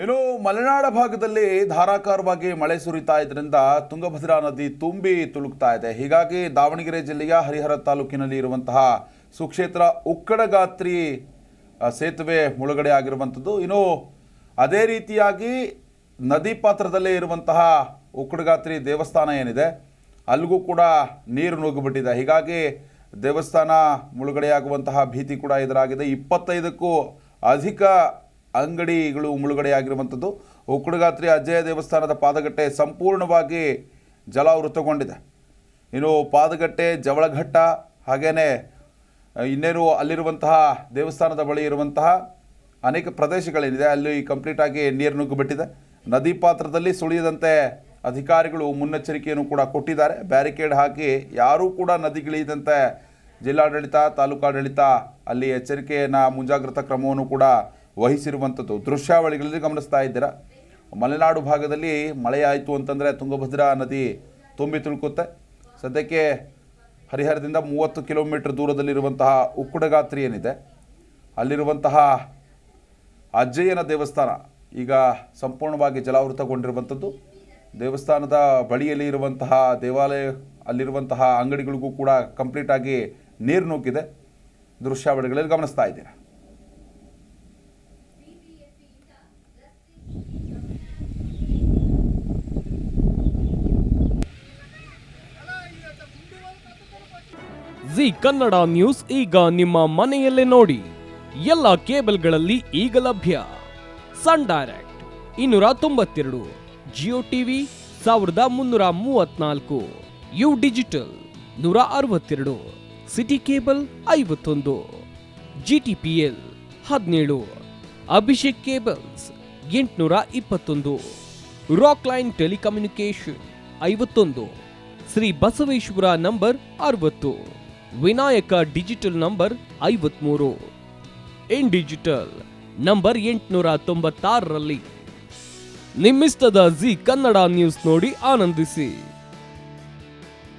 ಇನ್ನು ಮಲೆನಾಡ ಭಾಗದಲ್ಲಿ ಧಾರಾಕಾರವಾಗಿ ಮಳೆ ಸುರಿತಾ ಇದರಿಂದ ತುಂಗಭದ್ರಾ ನದಿ ತುಂಬಿ ತುಳುಕ್ತಾ ಇದೆ. ಹೀಗಾಗಿ ದಾವಣಗೆರೆ ಜಿಲ್ಲೆಯ ಹರಿಹರ ತಾಲೂಕಿನಲ್ಲಿ ಇರುವಂತಹ ಸುಕ್ಷೇತ್ರ ಉಕ್ಕಡಗಾತ್ರಿ ಸೇತುವೆ ಮುಳುಗಡೆ ಆಗಿರುವಂಥದ್ದು. ಇನ್ನು ಅದೇ ರೀತಿಯಾಗಿ ನದಿ ಪಾತ್ರದಲ್ಲೇ ಇರುವಂತಹ ಉಕ್ಕಡಗಾತ್ರಿ ದೇವಸ್ಥಾನ ಏನಿದೆ ಅಲ್ಲಿಗೂ ಕೂಡ ನೀರು ನುಗ್ಗಿಬಿಟ್ಟಿದೆ. ಹೀಗಾಗಿ ದೇವಸ್ಥಾನ ಮುಳುಗಡೆಯಾಗುವಂತಹ ಭೀತಿ ಕೂಡ ಎದುರಾಗಿದೆ. 25ಕ್ಕೂ ಅಧಿಕ ಅಂಗಡಿಗಳು ಮುಳುಗಡೆಯಾಗಿರುವಂಥದ್ದು. ಉಕ್ಕಡಗಾತ್ರಿ ಅಜ್ಜಯ ದೇವಸ್ಥಾನದ ಪಾದಗಟ್ಟೆ ಸಂಪೂರ್ಣವಾಗಿ ಜಲಾವೃತಗೊಂಡಿದೆ. ಇನ್ನು ಪಾದಗಟ್ಟೆ, ಜವಳಘಟ್ಟ, ಹಾಗೆಯೇ ಇನ್ನೇನು ಅಲ್ಲಿರುವಂತಹ ದೇವಸ್ಥಾನದ ಬಳಿ ಇರುವಂತಹ ಅನೇಕ ಪ್ರದೇಶಗಳೇನಿದೆ ಅಲ್ಲಿ ಕಂಪ್ಲೀಟಾಗಿ ನೀರು ನುಗ್ಗಿಬಿಟ್ಟಿದೆ. ನದಿ ಪಾತ್ರದಲ್ಲಿ ಸುಳಿಯದಂತೆ ಅಧಿಕಾರಿಗಳು ಮುನ್ನೆಚ್ಚರಿಕೆಯನ್ನು ಕೂಡ ಕೊಟ್ಟಿದ್ದಾರೆ. ಬ್ಯಾರಿಕೇಡ್ ಹಾಕಿ ಯಾರೂ ಕೂಡ ನದಿಗಿಳಿಯದಂತೆ ಜಿಲ್ಲಾಡಳಿತ, ತಾಲೂಕಾಡಳಿತ ಅಲ್ಲಿ ಎಚ್ಚರಿಕೆಯನ್ನು, ಮುಂಜಾಗ್ರತಾ ಕ್ರಮವನ್ನು ಕೂಡ ವಹಿಸಿರುವಂಥದ್ದು ದೃಶ್ಯಾವಳಿಗಳಲ್ಲಿ ಗಮನಿಸ್ತಾ ಇದ್ದೀರಾ. ಮಲೆನಾಡು ಭಾಗದಲ್ಲಿ ಮಳೆಯಾಯಿತು ಅಂತಂದರೆ ತುಂಗಭದ್ರಾ ನದಿ ತುಂಬಿ ತುಳುಕುತ್ತೆ. ಸದ್ಯಕ್ಕೆ ಹರಿಹರದಿಂದ 30 ಕಿಲೋಮೀಟರ್ ದೂರದಲ್ಲಿರುವಂತಹ ಉಕ್ಕಡಗಾತ್ರಿ ಏನಿದೆ ಅಲ್ಲಿರುವಂತಹ ಅಜ್ಜಯ್ಯನ ದೇವಸ್ಥಾನ ಈಗ ಸಂಪೂರ್ಣವಾಗಿ ಜಲಾವೃತಗೊಂಡಿರುವಂಥದ್ದು. ದೇವಸ್ಥಾನದ ಬಳಿಯಲ್ಲಿ ಇರುವಂತಹ ದೇವಾಲಯ, ಅಲ್ಲಿರುವಂತಹ ಅಂಗಡಿಗಳಿಗೂ ಕೂಡ ಕಂಪ್ಲೀಟಾಗಿ ನೀರು ನುಗ್ಗಿದೆ. ದೃಶ್ಯಾವಳಿಗಳಲ್ಲಿ ಗಮನಿಸ್ತಾ ಇದ್ದೀರಾ. ಜಿ ಕನ್ನಡ ನ್ಯೂಸ್ ಈಗ ನಿಮ್ಮ ಮನೆಯಲ್ಲೇ ನೋಡಿ. ಎಲ್ಲ ಕೇಬಲ್ಗಳಲ್ಲಿ ಈಗ ಲಭ್ಯ. Sun Direct 292, Jio TV 1334, U Digital 162, City Cable 51, GTPL 17, Abhishek cables 821, Rock Line telecommunication 51, Shri Basaveshwara number 60, Vinayaka digital number 53, In Digital number 896ರಲ್ಲಿ ನಿಮ್ಮಿಸ್ತದ ಜಿ ಕನ್ನಡ ನ್ಯೂಸ್ ನೋಡಿ ಆನಂದಿಸಿ.